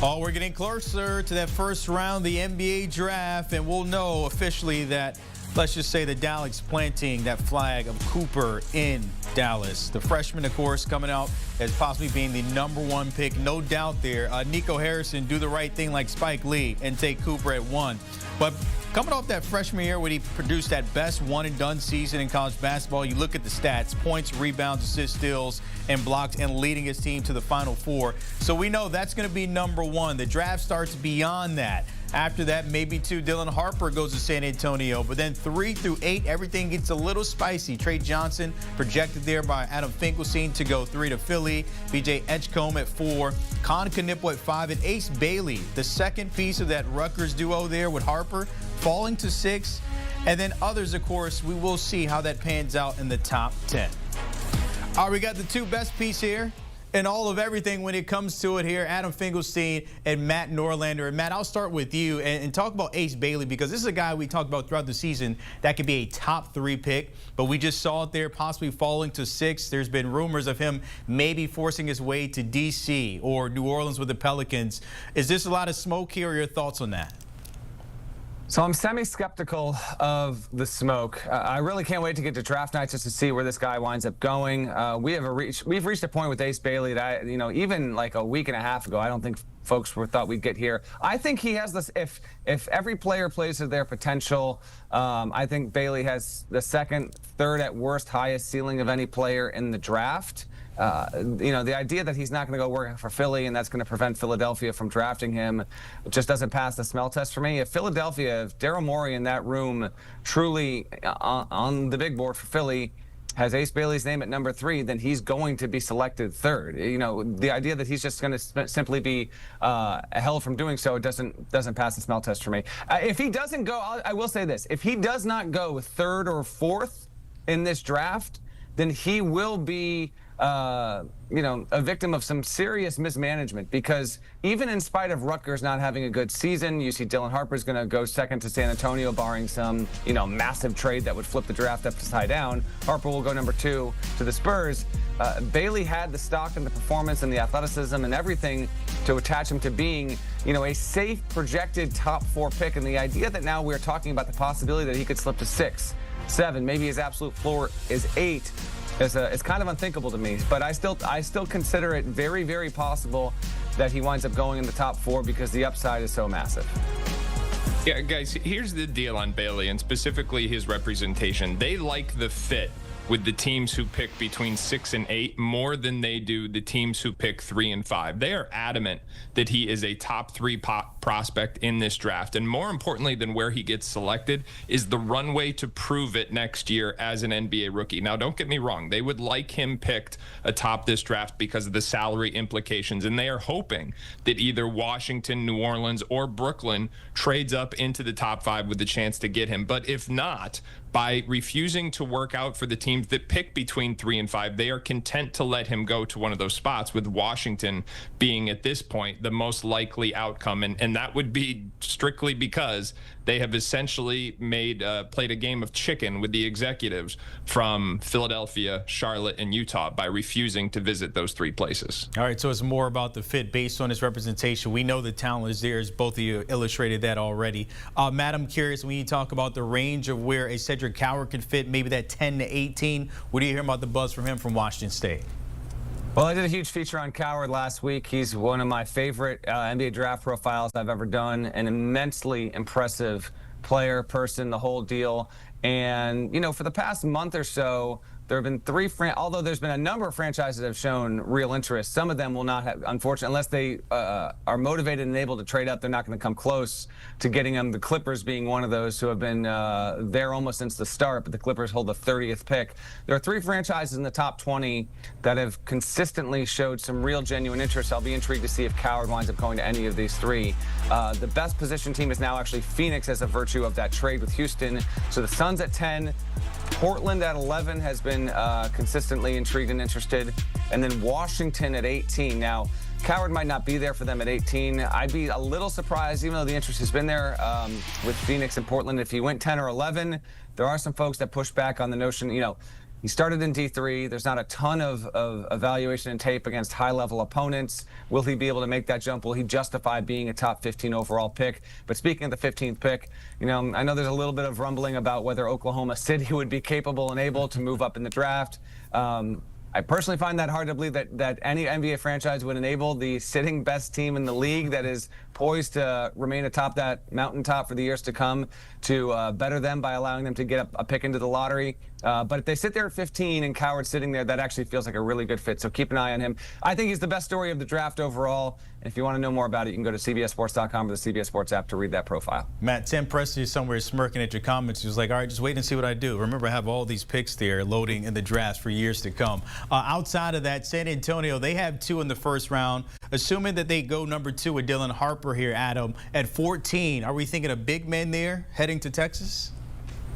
Oh, we're getting closer to that first round of the NBA draft, and we'll know officially that, let's just say, the Dallas planting that flag of Cooper in Dallas. The freshman, of course, coming out as possibly being the #1 pick. No doubt there. Nico Harrison do the right thing like Spike Lee and take Cooper at 1. But coming off that freshman year when he produced that best one-and-done season in college basketball, you look at the stats: points, rebounds, assists, steals, and blocks, and leading his team to the Final Four. So we know that's going to be #1. The draft starts beyond that. After that, maybe 2, Dylan Harper goes to San Antonio. But then 3 through 8, everything gets a little spicy. Trey Johnson projected there by Adam Finkelstein to go 3 to Philly. BJ Edgecombe at 4. Con Knipple at 5. And Ace Bailey, the second piece of that Rutgers duo there with Harper, falling to 6. And then others, of course, we will see how that pans out in the top 10. All right, we got the 2 best piece here and all of everything when it comes to it here, Adam Finkelstein and Matt Norlander. And Matt, I'll start with you and talk about Ace Bailey, because this is a guy we talked about throughout the season that could be a top 3 pick, but we just saw it there possibly falling to 6. There's been rumors of him maybe forcing his way to D.C. or New Orleans with the Pelicans. Is this a lot of smoke here, or your thoughts on that? So I'm semi-skeptical of the smoke. I really can't wait to get to draft night just to see where this guy winds up going. We've reached a point with Ace Bailey that even like a week and a half ago, I don't think folks thought we'd get here. I think he has this. If every player plays to their potential, I think Bailey has the second, third at worst highest ceiling of any player in the draft. The idea that he's not going to go work for Philly and that's going to prevent Philadelphia from drafting him just doesn't pass the smell test for me. If Daryl Morey in that room truly on the big board for Philly has Ace Bailey's name at #3, then he's going to be selected 3rd. The idea that he's just going to simply be held from doing so doesn't pass the smell test for me. If he doesn't go, I will say this: if he does not go 3rd or 4th in this draft, then he will be a victim of some serious mismanagement, because even in spite of Rutgers not having a good season, you see Dylan Harper's going to go 2nd to San Antonio, barring some, massive trade that would flip the draft upside down. Harper will go #2 to the Spurs. Bailey had the stock and the performance and the athleticism and everything to attach him to being, a safe projected top 4 pick. And the idea that now we're talking about the possibility that he could slip to 6, 7, maybe his absolute floor is 8, it's kind of unthinkable to me, but I still consider it very, very possible that he winds up going in the top 4 because the upside is so massive. Yeah, guys, here's the deal on Bailey and specifically his representation. They like the fit with the teams who pick between 6 and 8 more than they do the teams who pick 3 and 5. They are adamant that he is a top 3 prospect in this draft. And more importantly than where he gets selected is the runway to prove it next year as an NBA rookie. Now, don't get me wrong. They would like him picked atop this draft because of the salary implications. And they are hoping that either Washington, New Orleans, or Brooklyn trades up into the top 5 with the chance to get him. But if not, by refusing to work out for the teams that pick between 3 and 5, they are content to let him go to one of those spots, with Washington being at this point the most likely outcome. And that would be strictly because they have essentially played a game of chicken with the executives from Philadelphia, Charlotte, and Utah by refusing to visit those 3 places. All right, so it's more about the fit based on his representation. We know the talent is there, as both of you illustrated that already. Matt, I'm curious, when you talk about the range of where a Cedric Coward can fit, maybe that 10 to 18, what do you hear about the buzz from him from Washington State? Well, I did a huge feature on Coward last week. He's one of my favorite NBA draft profiles I've ever done. An immensely impressive player, person, the whole deal. And, for the past month or so, there have been 3, although there's been a number of franchises that have shown real interest. Some of them will not have, unfortunately, unless they are motivated and able to trade up, they're not going to come close to getting them. The Clippers being one of those who have been there almost since the start, but the Clippers hold the 30th pick. There are 3 franchises in the top 20 that have consistently showed some real genuine interest. I'll be intrigued to see if Coward winds up going to any of these 3. The best position team is now actually Phoenix as a virtue of that trade with Houston. So the Suns at 10. Portland at 11 has been consistently intrigued and interested. And then Washington at 18. Now, Coward might not be there for them at 18. I'd be a little surprised, even though the interest has been there with Phoenix and Portland. If he went 10 or 11, there are some folks that push back on the notion, He started in D3. There's not a ton of evaluation and tape against high-level opponents. Will he be able to make that jump? Will he justify being a top 15 overall pick? But speaking of the 15th pick, you know, I know there's a little bit of rumbling about whether Oklahoma City would be capable and able to move up in the draft. I personally find that hard to believe that any NBA franchise would enable the sitting best team in the league that is poised to remain atop that mountaintop for the years to come to better them by allowing them to get a pick into the lottery. But if they sit there at 15 and Coward's sitting there, that actually feels like a really good fit. So keep an eye on him. I think he's the best story of the draft overall. And if you want to know more about it, you can go to CBSSports.com or the CBS Sports app to read that profile. Matt, Tim Presti is somewhere smirking at your comments. He was like, all right, just wait and see what I do. Remember, I have all these picks there loading in the drafts for years to come. Outside of that, San Antonio, they have 2 in the first round. Assuming that they go number 2 with Dylan Harper here, Adam, at 14, are we thinking of big men there heading to Texas?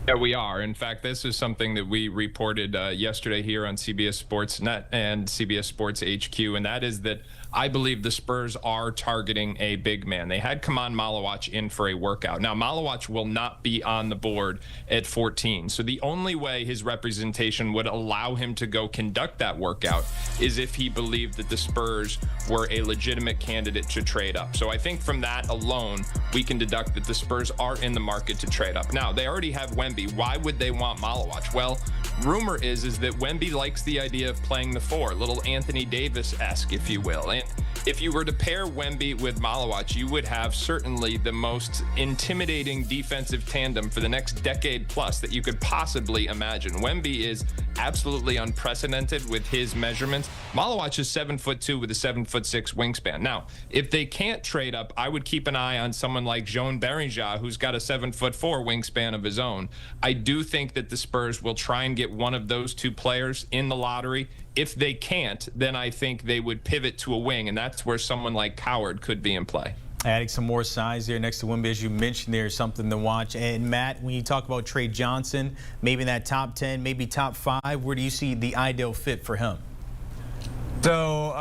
Yeah, we are. In fact, this is something that we reported yesterday here on CBS Sports Net and CBS Sports HQ, and that is that I believe the Spurs are targeting a big man. They had Kaman Malawach in for a workout. Now, Malawach will not be on the board at 14, so the only way his representation would allow him to go conduct that workout is if he believed that the Spurs were a legitimate candidate to trade up. So I think from that alone, we can deduct that the Spurs are in the market to trade up. Now, they already have Wemby. Why would they want Malawach? Well, rumor is that Wemby likes the idea of playing the 4, little Anthony Davis-esque, if you will. And if you were to pair Wemby with Malawach, you would have certainly the most intimidating defensive tandem for the next decade plus that you could possibly imagine. Wemby is absolutely unprecedented with his measurements. Malawach is 7'2" with a 7'6" wingspan. Now, if they can't trade up, I would keep an eye on someone like Joan Berenja, who's got a 7'4" wingspan of his own. I do think that the Spurs will try and get one of those 2 players in the lottery. If they can't, then I think they would pivot to a wing, and that's where someone like Coward could be in play. Adding some more size there next to Wemby, as you mentioned, there's something to watch. And Matt, when you talk about Trey Johnson, maybe in that top 10, maybe top 5, where do you see the ideal fit for him? So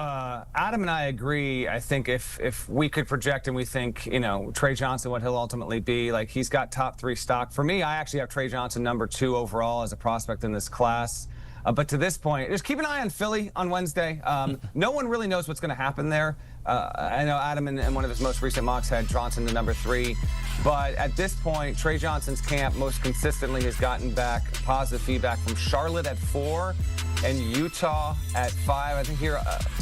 Adam and I agree. I think if we could project and we think, you know, Trey Johnson, what he'll ultimately be, like he's got top 3 stock. For me, I actually have Trey Johnson number 2 overall as a prospect in this class. But to this point, just keep an eye on Philly on Wednesday. No one really knows what's going to happen there. I know Adam in one of his most recent mocks had Johnson to number 3. But at this point, Trey Johnson's camp most consistently has gotten back positive feedback from Charlotte at 4 and Utah at 5. I think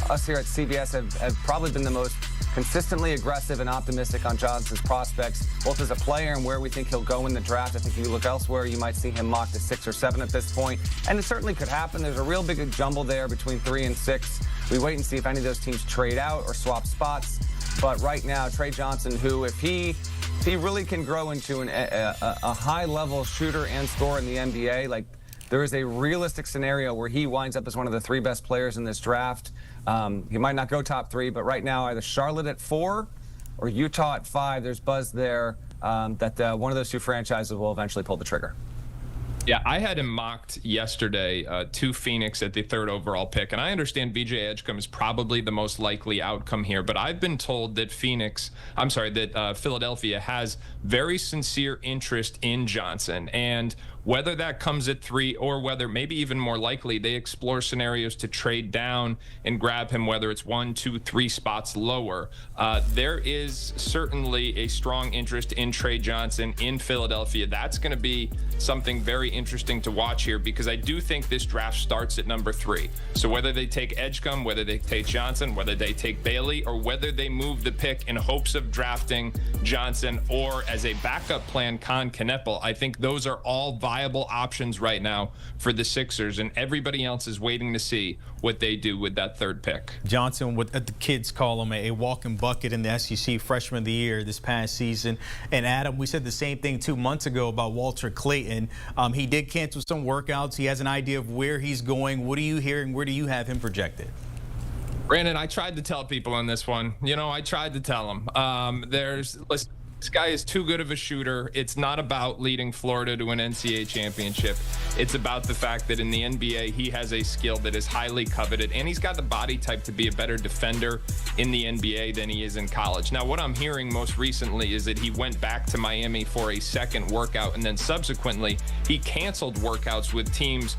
us here at CBS have probably been the most consistently aggressive and optimistic on Johnson's prospects, both as a player and where we think he'll go in the draft. I think if you look elsewhere, you might see him mocked to 6 or 7 at this point. And it certainly could happen. There's a real big jumble there between 3 and 6. We wait and see if any of those teams trade out or swap spots. But right now, Trey Johnson, who if he really can grow into a high-level shooter and scorer in the NBA, like there is a realistic scenario where he winds up as one of the 3 best players in this draft. He might not go top 3, but right now either Charlotte at 4 or Utah at 5. There's buzz there that one of those 2 franchises will eventually pull the trigger. Yeah, I had him mocked yesterday to Phoenix at the 3rd overall pick, and I understand VJ Edgecombe is probably the most likely outcome here, but I've been told that Philadelphia has very sincere interest in Johnson, and whether that comes at 3 or whether maybe even more likely they explore scenarios to trade down and grab him, whether it's 1, 2, 3 spots lower. There is certainly a strong interest in Trey Johnson in Philadelphia. That's going to be something very interesting to watch here because I do think this draft starts at number 3. So whether they take Edgecombe, whether they take Johnson, whether they take Bailey, or whether they move the pick in hopes of drafting Johnson or as a backup plan, Con Kneppel, I think those are all viable options right now for the Sixers, and everybody else is waiting to see what they do with that 3rd pick. Johnson, what the kids call him, a walking bucket in the SEC Freshman of the Year this past season. And Adam, we said the same thing 2 months ago about Walter Clayton. He did cancel some workouts. He has an idea of where he's going. What are you hearing? Where do you have him projected? Brandon, I tried to tell people on this one. You know, I tried to tell them. Listen, this guy is too good of a shooter. It's not about leading Florida to an NCAA championship. It's about the fact that in the NBA, he has a skill that is highly coveted, and he's got the body type to be a better defender in the NBA than he is in college. Now, what I'm hearing most recently is that he went back to Miami for a 2nd workout, and then subsequently he canceled workouts with teams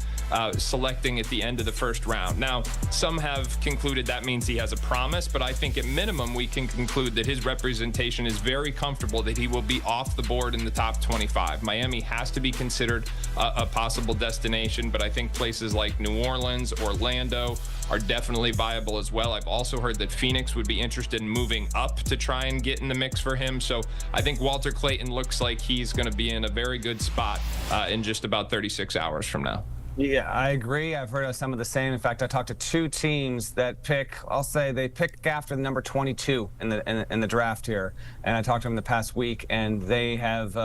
selecting at the end of the first round. Now, some have concluded that means he has a promise, but I think at minimum we can conclude that his representation is very comfortable that he will be off the board in the top 25. Miami has to be considered a possible destination, but I think places like New Orleans, Orlando are definitely viable as well. I've also heard that Phoenix would be interested in moving up to try and get in the mix for him. So I think Walter Clayton looks like he's going to be in a very good spot in just about 36 hours from now. Yeah, I agree. I've heard of some of the same. In fact, I talked to 2 teams that pick, I'll say they pick after the number 22 in the draft here. And I talked to them the past week, and they have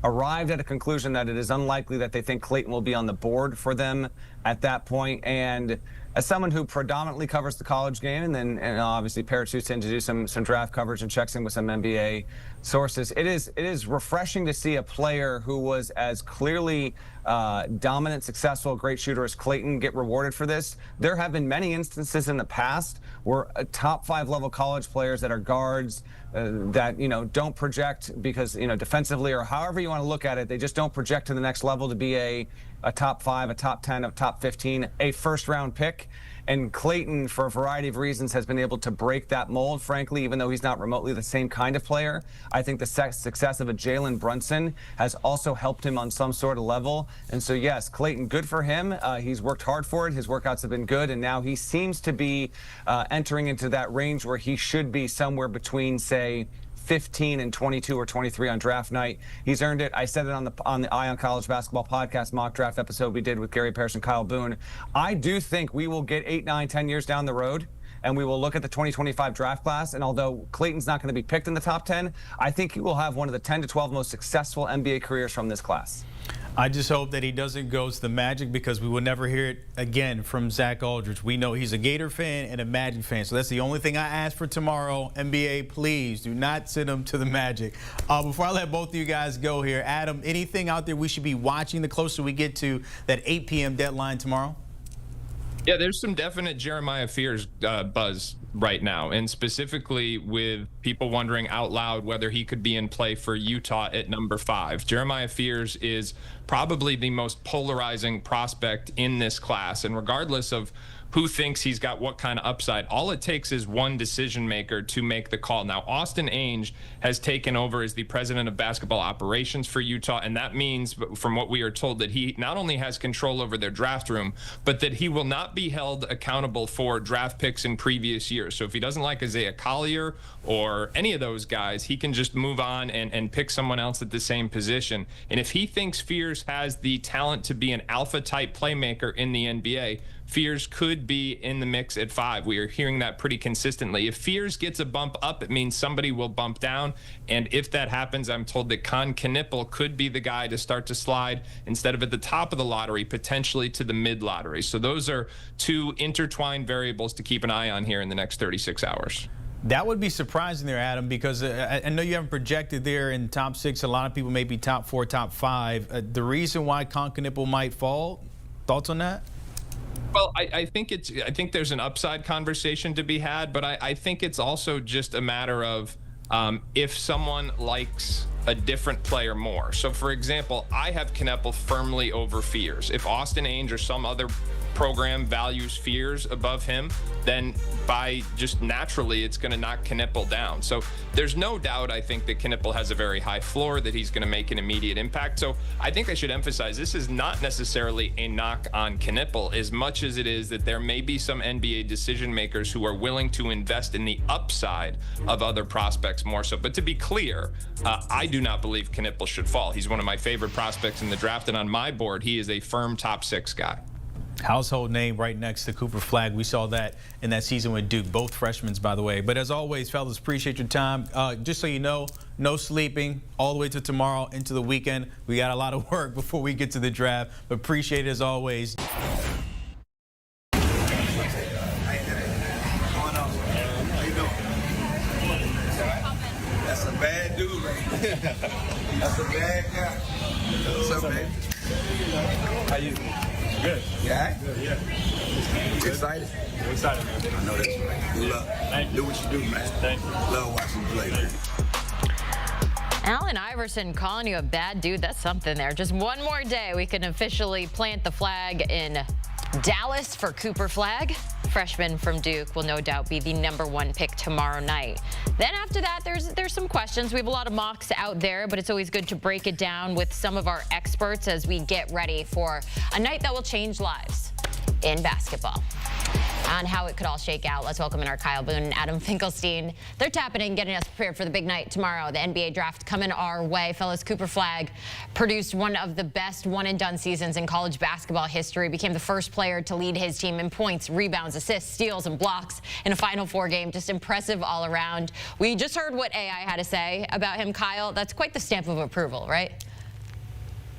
arrived at a conclusion that it is unlikely that they think Clayton will be on the board for them at that point. And as someone who predominantly covers the college game and obviously parachutes in to do some draft coverage and checks in with some NBA sources, it is refreshing to see a player who was as clearly dominant, successful, great shooter as Clayton get rewarded for this. There have been many instances in the past where top 5 level college players that are guards that don't project because defensively or however you want to look at it, they just don't project to the next level to be a top 5, a top 10, a top 15, a first-round pick. And Clayton, for a variety of reasons, has been able to break that mold, frankly, even though he's not remotely the same kind of player. I think the success of a Jalen Brunson has also helped him on some sort of level. And so, yes, Clayton, good for him. He's worked hard for it. His workouts have been good. And now he seems to be entering into that range where he should be somewhere between, say, 15 and 22 or 23 on draft night. He's earned it. I said it on the Eye on College Basketball podcast mock draft episode we did with Gary Parrish and Kyle Boone. I do think we will get 8, 9, 10 years down the road, and we will look at the 2025 draft class. And although Clayton's not going to be picked in the top 10, I think he will have one of the 10 to 12 most successful NBA careers from this class. I just hope that he doesn't go to the Magic because we will never hear it again from Zach Aldridge. We know he's a Gator fan and a Magic fan, so that's the only thing I ask for tomorrow. NBA, please do not send him to the Magic. Before I let both of you guys go here, Adam, anything out there we should be watching the closer we get to that 8 p.m. deadline tomorrow? Yeah, there's some definite Jeremiah Fears buzz right now, and specifically with people wondering out loud whether he could be in play for Utah at number 5. Jeremiah Fears is probably the most polarizing prospect in this class, and regardless of who thinks he's got what kind of upside, all it takes is one decision maker to make the call. Now, Austin Ainge has taken over as the president of basketball operations for Utah, and that means, from what we are told, that he not only has control over their draft room, but that he will not be held accountable for draft picks in previous years. So if he doesn't like Isaiah Collier or any of those guys, he can just move on and pick someone else at the same position. And if he thinks Fears has the talent to be an alpha-type playmaker in the NBA, Fears could be in the mix at 5. We are hearing that pretty consistently. If Fears gets a bump up, it means somebody will bump down. And if that happens, I'm told that Con Knippel could be the guy to start to slide instead of at the top of the lottery, potentially to the mid-lottery. So those are 2 intertwined variables to keep an eye on here in the next 36 hours. That would be surprising there, Adam, because I know you haven't projected there in top 6. A lot of people may be top 4, top 5. The reason why Con Knippel might fall, thoughts on that? Well, I think there's an upside conversation to be had, but I think it's also just a matter of if someone likes a different player more. So, for example, I have Knippel firmly over Fears. If Austin Ainge or some other program values Fears above him, then by just naturally it's going to knock Knippel down. So there's no doubt, I think, that Knippel has a very high floor, that he's going to make an immediate impact. So I think I should emphasize this is not necessarily a knock on Knippel as much as it is that there may be some NBA decision makers who are willing to invest in the upside of other prospects more so. But to be clear, I do not believe Knippel should fall. He's one of my favorite prospects in the draft, and on my board, he is a firm top 6 guy. Household name right next to Cooper Flagg. We saw that in that season with Duke, both freshmen, by the way. But as always, fellas, appreciate your time. Just so you know, no sleeping all the way to tomorrow into the weekend. We got a lot of work before we get to the draft, but appreciate it as always. That's a bad dude, right? That's a bad guy. What's up, man? How you? Good. Yeah? Good, yeah. You excited? I'm excited, man. I know that's right. Good luck. Thank you. Do what you do, man. Thank you. Love watching you play, man. Allen Iverson calling you a bad dude, that's something there. Just one more day, we can officially plant the flag in Dallas for Cooper Flag. Freshman from Duke will no doubt be the #1 pick tomorrow night. Then after that, there's some questions. We have a lot of mocks out there, but it's always good to break it down with some of our experts as we get ready for a night that will change lives in basketball. On how it could all shake out, let's welcome in our Boone and Adam Finkelstein. They're tapping in, getting us prepared for the big night tomorrow. The NBA draft coming our way. Fellas, Cooper Flag produced one of the best one-and-done seasons in college basketball history. Became the first player to lead his team in points, rebounds, assists, steals, and blocks in a Final Four game. Just impressive all around. We just heard what AI had to say about him, Kyle. That's quite the stamp of approval, right?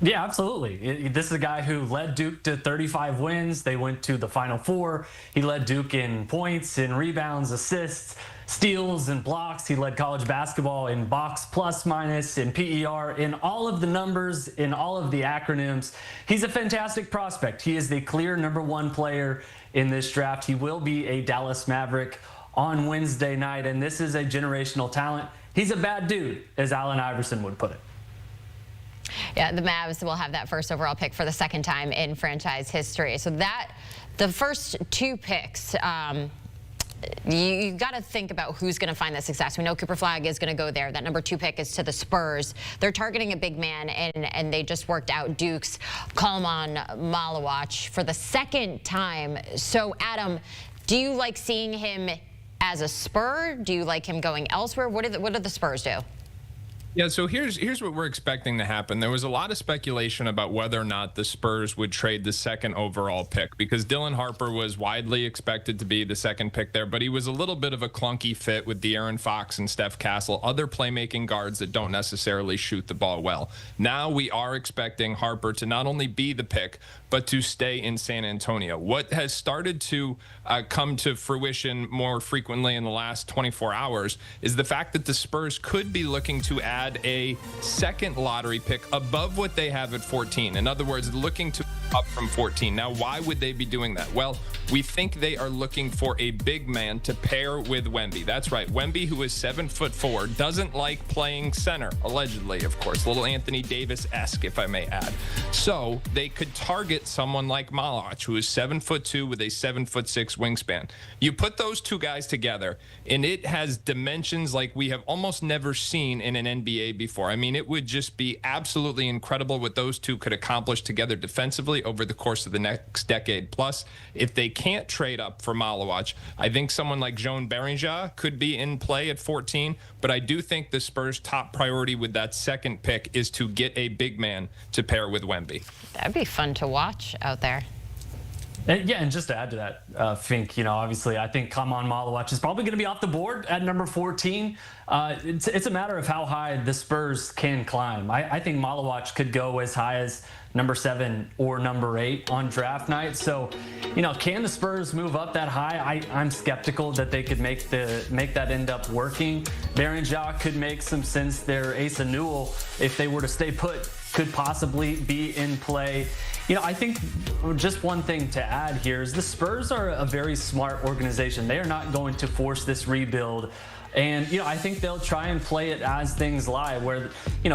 Yeah, absolutely. This is a guy who led Duke to 35 wins. They went to the Final Four. He led Duke in points, in rebounds, assists, steals, and blocks. He led college basketball in box plus minus, in PER, in all of the numbers, in all of the acronyms. He's a fantastic prospect. He is the clear #1 player in this draft. He will be a Dallas Maverick on Wednesday night, and this is a generational talent. He's a bad dude, as Allen Iverson would put it. Yeah, the Mavs will have that first overall pick for the second time in franchise history. So the first two picks, you got to think about who's going to find the success. We know Cooper Flag is going to go there. That #2 pick is to the Spurs. They're targeting a big man, and they just worked out Duke's Kalman Malawach for the second time. So, Adam, do you like seeing him as a Spur? Do you like him going elsewhere? What do the Spurs do? Yeah, so here's what we're expecting to happen. There was a lot of speculation about whether or not the Spurs would trade the second overall pick, because Dylan Harper was widely expected to be the second pick there, but he was a little bit of a clunky fit with De'Aaron Fox and Steph Castle, other playmaking guards that don't necessarily shoot the ball well. Now we are expecting Harper to not only be the pick, but to stay in San Antonio. What has started to come to fruition more frequently in the last 24 hours is the fact that the Spurs could be looking to add a second lottery pick above what they have at 14. In other words, looking to up from 14. Now, why would they be doing that? Well, we think they are looking for a big man to pair with Wemby. That's right. Wemby, who is 7'4", doesn't like playing center, allegedly, of course. Little Anthony Davis-esque, if I may add. So they could target someone like Malawach, who is 7'2" with a 7'6" wingspan. You put those two guys together, and it has dimensions like we have almost never seen in an NBA before. I mean, it would just be absolutely incredible what those two could accomplish together defensively over the course of the next decade. Plus, if they can't trade up for Malawach, I think someone like Joan Beringer could be in play at 14, but I do think the Spurs' top priority with that second pick is to get a big man to pair with Wemby. That'd be fun to watch out there. And yeah, and just to add to that, Fink, obviously I think Kalman Malawach is probably going to be off the board at number 14. It's a matter of how high the Spurs can climb. I think Malawach could go as high as number 7 or number 8 on draft night. So, can the Spurs move up that high? I'm skeptical that they could make that end up working. Beringer could make some sense there. Asa Newell, if they were to stay put, could possibly be in play. I think just one thing to add here is the Spurs are a very smart organization. They are not going to force this rebuild. And, I think they'll try and play it as things lie, where,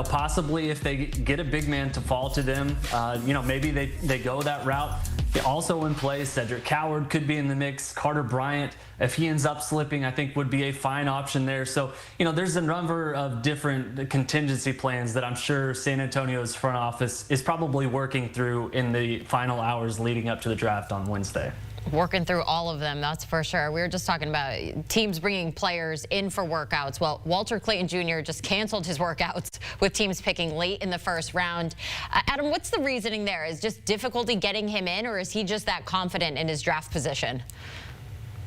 possibly if they get a big man to fall to them, maybe they go that route. Also in play, Cedric Coward could be in the mix. Carter Bryant, if he ends up slipping, I think would be a fine option there. So, there's a number of different contingency plans that I'm sure San Antonio's front office is probably working through in the final hours leading up to the draft on Wednesday. Working through all of them, that's for sure. We were just talking about teams bringing players in for workouts. Well, Walter Clayton Jr. just canceled his workouts with teams picking late in the first round. Adam, what's the reasoning there? Is just difficulty getting him in, or is he just that confident in his draft position?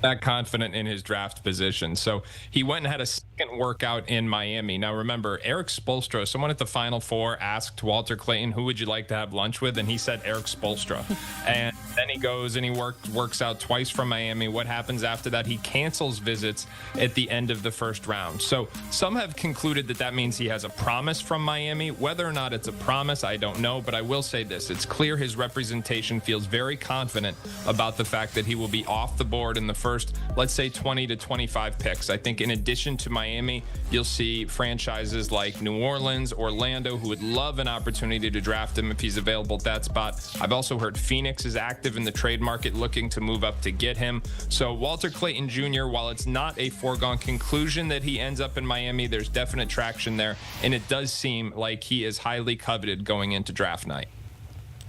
That confident in his draft position. So he went and had a second workout in Miami. Now remember, Eric Spoelstra, someone at the Final Four asked Walter Clayton, who would you like to have lunch with? And he said Eric Spoelstra. And Then he goes and he works out twice from Miami. What happens after that? He cancels visits at the end of the first round. So some have concluded that means he has a promise from Miami. Whether or not it's a promise, I don't know. But I will say this. It's clear his representation feels very confident about the fact that he will be off the board in the first, let's say, 20 to 25 picks. I think in addition to Miami, you'll see franchises like New Orleans, Orlando, who would love an opportunity to draft him if he's available at that spot. I've also heard Phoenix is active in the trade market looking to move up to get him. So Walter Clayton Jr., while it's not a foregone conclusion that he ends up in Miami, there's definite traction there, and it does seem like he is highly coveted going into draft night.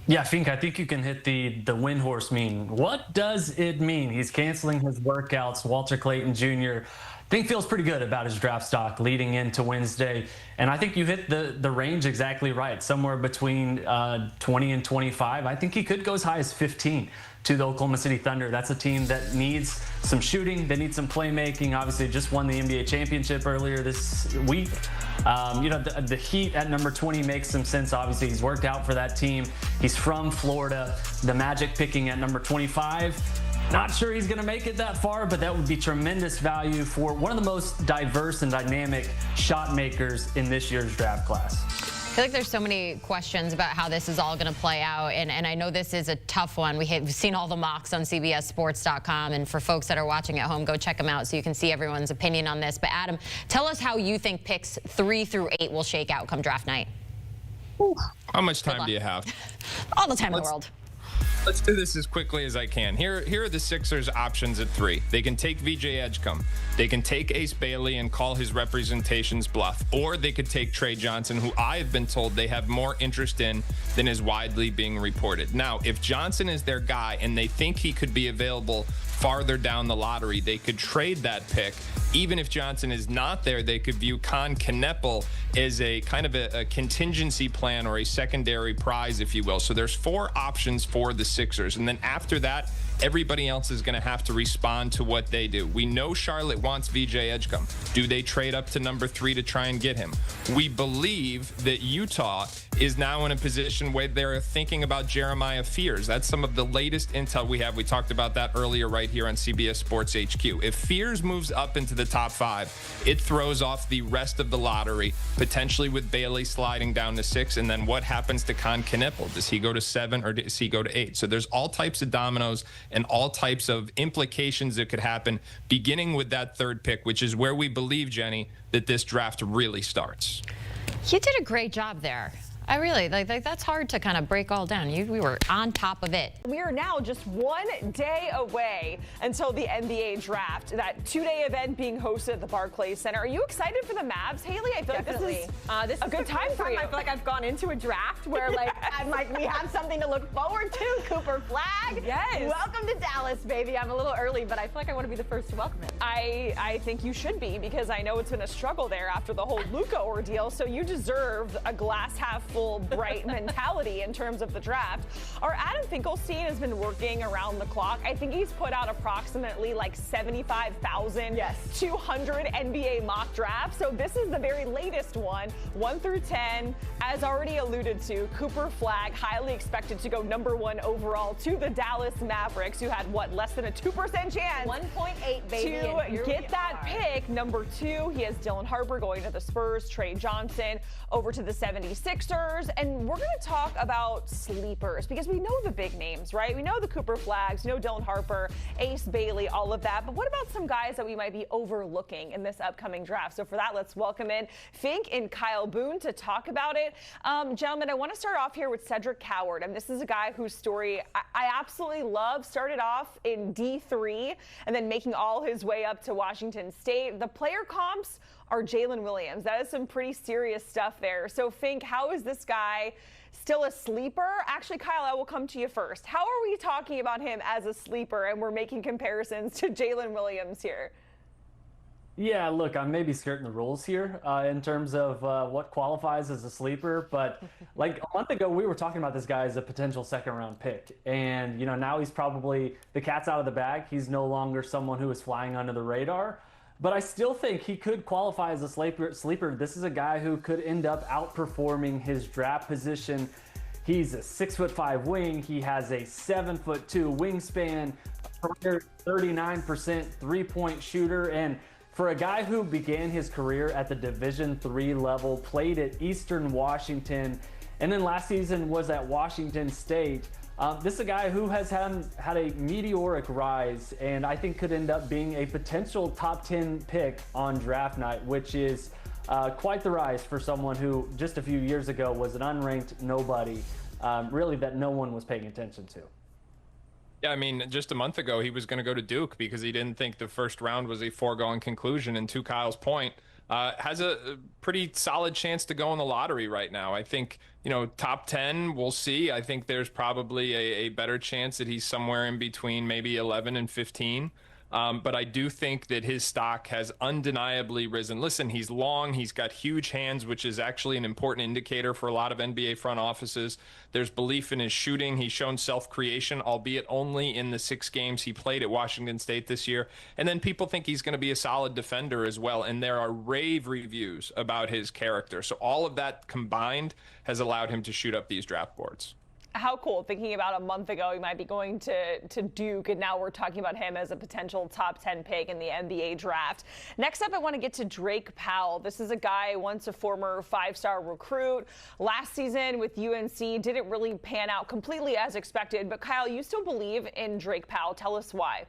Yeah, Fink, I think you can hit the win horse mean. What does it mean? He's canceling his workouts. Walter Clayton Jr. I think feels pretty good about his draft stock leading into Wednesday. And I think you hit the range exactly right, somewhere between 20 and 25. I think he could go as high as 15 to the Oklahoma City Thunder. That's a team that needs some shooting. They need some playmaking. Obviously, just won the NBA championship earlier this week. The Heat at number 20 makes some sense. Obviously, he's worked out for that team. He's from Florida. The Magic picking at number 25. Not sure he's going to make it that far, but that would be tremendous value for one of the most diverse and dynamic shot makers in this year's draft class. I feel like there's so many questions about how this is all going to play out, and I know this is a tough one. We've seen all the mocks on CBSSports.com, and for folks that are watching at home, go check them out so you can see everyone's opinion on this. But Adam, tell us how you think picks 3 through 8 will shake out come draft night. How much time do you have? All the time in the world. Let's do this as quickly as I can. Here are the Sixers' options at 3. They can take VJ Edgecombe. They can take Ace Bailey and call his representation's bluff. Or they could take Trey Johnson, who I've been told they have more interest in than is widely being reported. Now, if Johnson is their guy and they think he could be available farther down the lottery, they could trade that pick. Even if Johnson is not there, they could view Con Kneppel as a kind of a contingency plan or a secondary prize, if you will. So there's 4 options for the Sixers. And then after that, everybody else is going to have to respond to what they do. We know Charlotte wants VJ Edgecombe. Do they trade up to number 3 to try and get him? We believe that Utah is now in a position where they're thinking about Jeremiah Fears. That's some of the latest intel we have. We talked about that earlier right here on CBS Sports HQ. If Fears moves up into the top 5, it throws off the rest of the lottery, potentially with Bailey sliding down to 6. And then what happens to Con Kneppel? Does he go to 7 or does he go to 8? So there's all types of dominoes and all types of implications that could happen, beginning with that 3rd pick, which is where we believe, Jenny, that this draft really starts. You did a great job there. I really, like that's hard to kind of break all down. We were on top of it. We are now just 1 day away until the NBA draft, that 2-day event being hosted at the Barclays Center. Are you excited for the Mavs, Haley? I feel like this is a good time for you. I feel like I've gone into a draft where I'm like, we have something to look forward to. Cooper Flag. Yes. Welcome to Dallas, baby. I'm a little early, but I feel like I want to be the first to welcome it. I think you should be, because I know it's been a struggle there after the whole Luka ordeal, so you deserve a glass half full, bright mentality in terms of the draft. Our Adam Finkelstein has been working around the clock. I think he's put out approximately like 75,200 NBA mock drafts. So this is the very latest one, 1 through 10. As already alluded to, Cooper Flag, highly expected to go number 1 overall to the Dallas Mavericks, who had less than a 2% chance 1.8, baby, to get that pick. Number 2, he has Dylan Harper going to the Spurs, Trey Johnson over to the 76ers. And we're going to talk about sleepers, because we know the big names, right? We know the Cooper Flags, we know Dylan Harper, Ace Bailey, all of that. But what about some guys that we might be overlooking in this upcoming draft? So for that, let's welcome in Fink and Kyle Boone to talk about it. Gentlemen, I want to start off here with Cedric Coward. And this is a guy whose story I absolutely love. Started off in D3 and then making all his way up to Washington State. The player comps are Jalen Williams. That is some pretty serious stuff there. So Fink, how is this guy still a sleeper? Actually, Kyle, I will come to you first. How are we talking about him as a sleeper and we're making comparisons to Jalen Williams here? Yeah, look, I'm maybe skirting the rules here in terms of what qualifies as a sleeper. But like a month ago, we were talking about this guy as a potential 2nd-round pick. And, now he's probably, the cat's out of the bag. He's no longer someone who is flying under the radar. But I still think he could qualify as a sleeper. This is a guy who could end up outperforming his draft position. He's a 6'5" wing. He has a 7'2" wingspan, career 39% three-point shooter. And for a guy who began his career at the Division III level, played at Eastern Washington, and then last season was at Washington State, this is a guy who has had a meteoric rise, and I think could end up being a potential top 10 pick on draft night, which is quite the rise for someone who just a few years ago was an unranked nobody, really that no one was paying attention to. Yeah, I mean, just a month ago, he was going to go to Duke because he didn't think the first round was a foregone conclusion. And to Kyle's point, has a pretty solid chance to go in the lottery right now. I think, top 10, we'll see. I think there's probably a better chance that he's somewhere in between maybe 11 and 15. But I do think that his stock has undeniably risen. Listen, he's long, he's got huge hands, which is actually an important indicator for a lot of NBA front offices. There's belief in his shooting. He's shown self-creation, albeit only in the 6 games he played at Washington State this year. And then people think he's going to be a solid defender as well. And there are rave reviews about his character. So all of that combined has allowed him to shoot up these draft boards. How cool, thinking about a month ago he might be going to Duke, and now we're talking about him as a potential top 10 pick in the NBA draft. Next up, I want to get to Drake Powell. This is a guy, once a former 5-star recruit. Last season with UNC didn't really pan out completely as expected, but Kyle, you still believe in Drake Powell. Tell us why.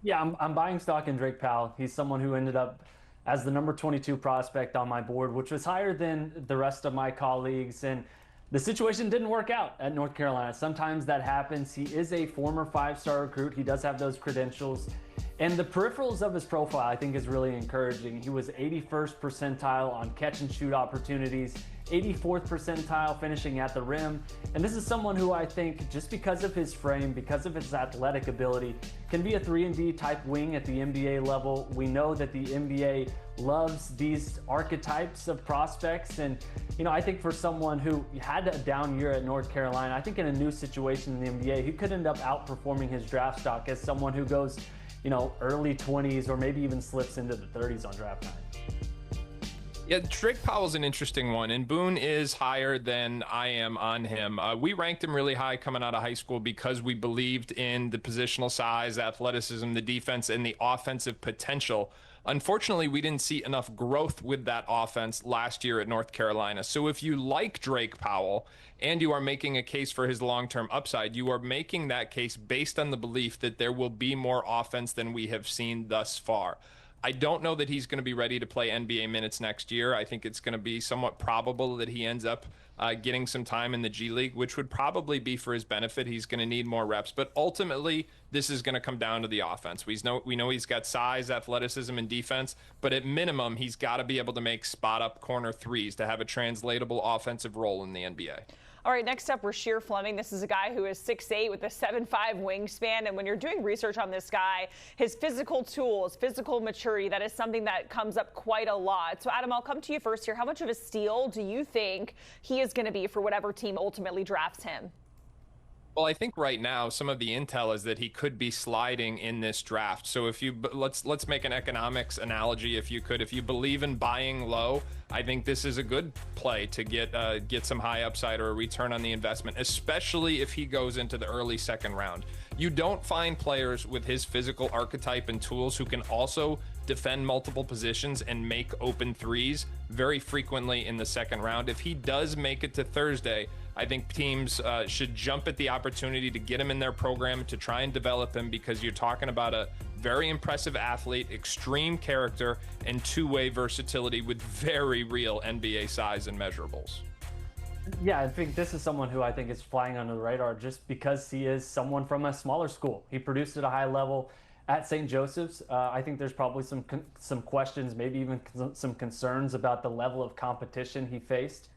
Yeah, I'm buying stock in Drake Powell. He's someone who ended up as the number 22 prospect on my board, which was higher than the rest of my colleagues. And the situation didn't work out at North Carolina. Sometimes that happens. He is a former 5-star recruit. He does have those credentials. And the peripherals of his profile, I think, is really encouraging. He was 81st percentile on catch and shoot opportunities, 84th percentile finishing at the rim. And this is someone who I think, just because of his frame, because of his athletic ability, can be a 3-and-D type wing at the NBA level. We know that the NBA loves these archetypes of prospects. And, I think for someone who had a down year at North Carolina, I think in a new situation in the NBA, he could end up outperforming his draft stock as someone who goes, early 20s or maybe even slips into the 30s on draft night. Yeah, Drake Powell's an interesting one, and Boone is higher than I am on him. We ranked him really high coming out of high school because we believed in the positional size, athleticism, the defense, and the offensive potential. Unfortunately, we didn't see enough growth with that offense last year at North Carolina. So if you like Drake Powell and you are making a case for his long-term upside, you are making that case based on the belief that there will be more offense than we have seen thus far. I don't know that he's going to be ready to play NBA minutes next year. I think it's going to be somewhat probable that he ends up getting some time in the G League, which would probably be for his benefit. He's going to need more reps. But ultimately, this is going to come down to the offense. We know he's got size, athleticism, and defense, but at minimum, he's got to be able to make spot-up corner threes to have a translatable offensive role in the NBA. All right, next up, Rasheer Fleming. This is a guy who is 6'8" with a 7'5" wingspan. And when you're doing research on this guy, his physical tools, physical maturity, that is something that comes up quite a lot. So, Adam, I'll come to you first here. How much of a steal do you think he is going to be for whatever team ultimately drafts him? Well, I think right now some of the intel is that he could be sliding in this draft. So if you let's make an economics analogy, if you could. If you believe in buying low, I think this is a good play to get some high upside or a return on the investment, especially if he goes into the early second round. You don't find players with his physical archetype and tools who can also defend multiple positions and make open threes very frequently in the second round. If he does make it to Thursday, I think teams should jump at the opportunity to get him in their program to try and develop him, because you're talking about a very impressive athlete, extreme character, and two-way versatility with very real NBA size and measurables. Yeah, I think this is someone who I think is flying under the radar just because he is someone from a smaller school. He produced at a high level at St. Joseph's. I think there's probably some questions, maybe even some concerns about the level of competition he faced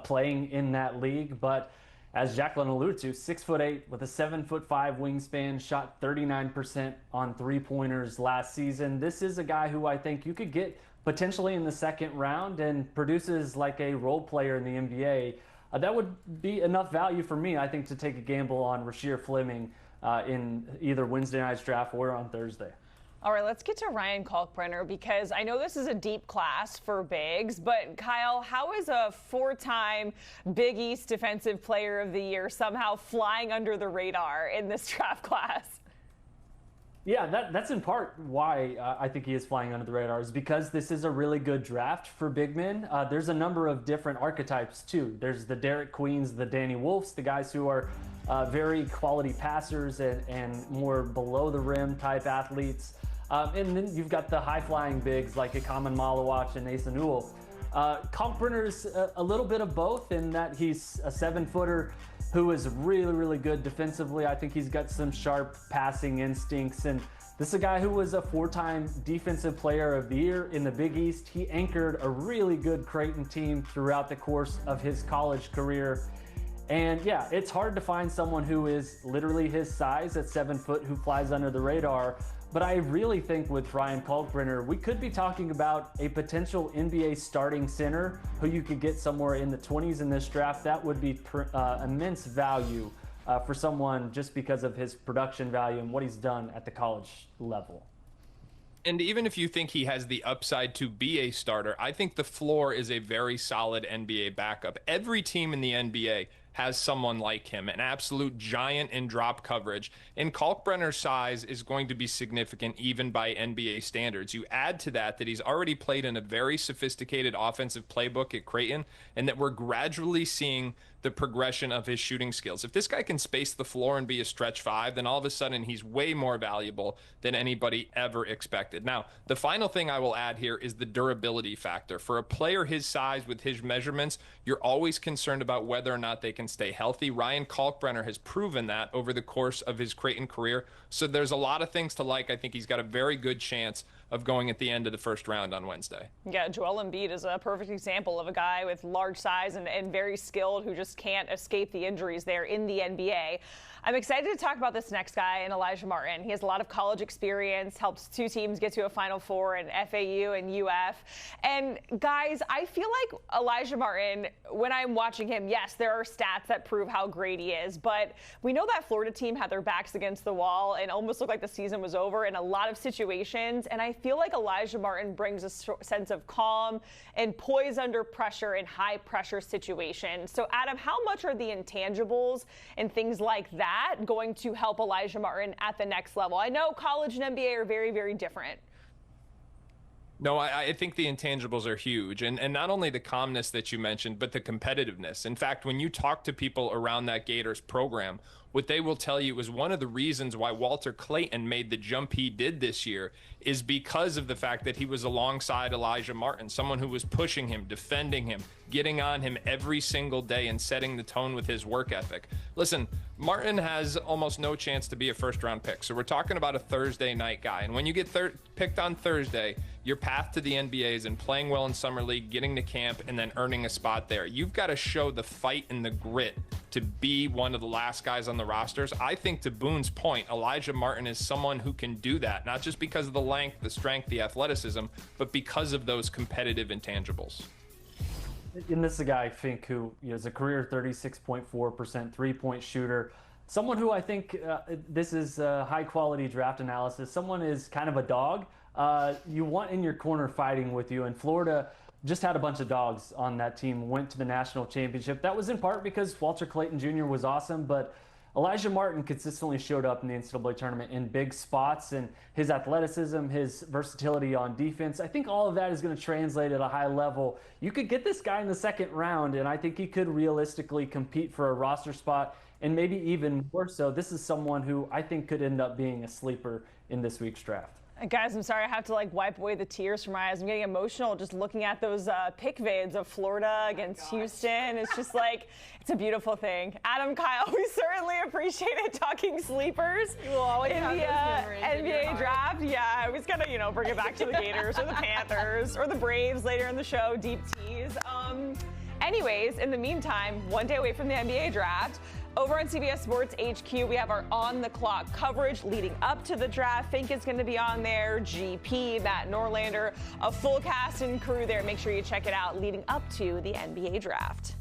playing in that league. But as Jacqueline alluded to, 6'8" with a 7'5" wingspan, shot 39% on three-pointers last season. This is a guy who I think you could get potentially in the second round and produces like a role player in the NBA. That would be enough value for me, I think, to take a gamble on Rasheer Fleming in either Wednesday night's draft or on Thursday. All right, let's get to Ryan Kalkbrenner, because I know this is a deep class for bigs, but Kyle, how is a 4-time Big East Defensive Player of the Year somehow flying under the radar in this draft class? Yeah, that's in part why I think he is flying under the radar, is because this is a really good draft for big men. There's a number of different archetypes, too. There's the Derek Queens, the Danny Wolfs, the guys who are very quality passers and more below-the-rim type athletes. And then you've got the high-flying bigs like Ikaman Malawach and Nathan Newell. Kalkbrenner's a little bit of both in that he's a 7-footer who is really, really good defensively. I think he's got some sharp passing instincts. And this is a guy who was a 4-time Defensive Player of the Year in the Big East. He anchored a really good Creighton team throughout the course of his college career. And yeah, it's hard to find someone who is literally his size at 7 foot who flies under the radar. But I really think with Ryan Kalkbrenner, we could be talking about a potential NBA starting center who you could get somewhere in the 20s in this draft. That would be immense value for someone just because of his production value and what he's done at the college level. And even if you think he has the upside to be a starter, I think the floor is a very solid NBA backup. Every team in the NBA has someone like him, an absolute giant in drop coverage. And Kalkbrenner's size is going to be significant even by NBA standards. You add to that he's already played in a very sophisticated offensive playbook at Creighton, and that we're gradually seeing the progression of his shooting skills. If this guy can space the floor and be a stretch 5, then all of a sudden he's way more valuable than anybody ever expected. Now, the final thing I will add here is the durability factor. For a player his size with his measurements, you're always concerned about whether or not they can stay healthy. Ryan Kalkbrenner has proven that over the course of his Creighton career. So there's a lot of things to like. I think he's got a very good chance of going at the end of the first round on Wednesday. Yeah, Joel Embiid is a perfect example of a guy with large size and very skilled who just can't escape the injuries there in the NBA. I'm excited to talk about this next guy, and Elijah Martin. He has a lot of college experience, helped 2 teams get to a Final Four in FAU and UF. And guys, I feel like Elijah Martin, when I'm watching him, yes, there are stats that prove how great he is, but we know that Florida team had their backs against the wall and almost looked like the season was over in a lot of situations. And I feel like Elijah Martin brings a sense of calm and poise under pressure in high pressure situations. So Adam, how much are the intangibles and things like that going to help Elijah Martin at the next level? I know college and NBA are very, very different. No, I think the intangibles are huge. And not only the calmness that you mentioned, but the competitiveness. In fact, when you talk to people around that Gators program, what they will tell you is one of the reasons why Walter Clayton made the jump he did this year is because of the fact that he was alongside Elijah Martin, someone who was pushing him, defending him, getting on him every single day and setting the tone with his work ethic. Listen, Martin has almost no chance to be a first-round pick. So we're talking about a Thursday night guy. And when you get picked on Thursday, your path to the NBA is in playing well in Summer League, getting to camp, and then earning a spot there. You've got to show the fight and the grit to be one of the last guys on the rosters. I think, to Boone's point, Elijah Martin is someone who can do that, not just because of the length, the strength, the athleticism, but because of those competitive intangibles. And this is a guy, I think, who is a career 36.4% three-point shooter. Someone who I think this is high-quality draft analysis. Someone is kind of a dog you want in your corner fighting with you. And Florida just had a bunch of dogs on that team, went to the national championship. That was in part because Walter Clayton Jr. was awesome, but Elijah Martin consistently showed up in the NCAA tournament in big spots, and his athleticism, his versatility on defense, I think all of that is going to translate at a high level. You could get this guy in the second round, and I think he could realistically compete for a roster spot, and maybe even more so. This is someone who I think could end up being a sleeper in this week's draft. Guys, I'm sorry, I have to wipe away the tears from my eyes. I'm getting emotional just looking at those pick vids of Florida against Houston. It's just it's a beautiful thing. Adam, Kyle, we certainly appreciate it talking sleepers. You will always in have the those memories in your NBA heart. draft. Yeah, I was going to, bring it back to the Gators or the Panthers or the Braves later in the show, deep tease. Anyways, in the meantime, one day away from the NBA draft, over on CBS Sports HQ, we have our on-the-clock coverage leading up to the draft. Fink is going to be on there, GP, Matt Norlander, a full cast and crew there. Make sure you check it out leading up to the NBA draft.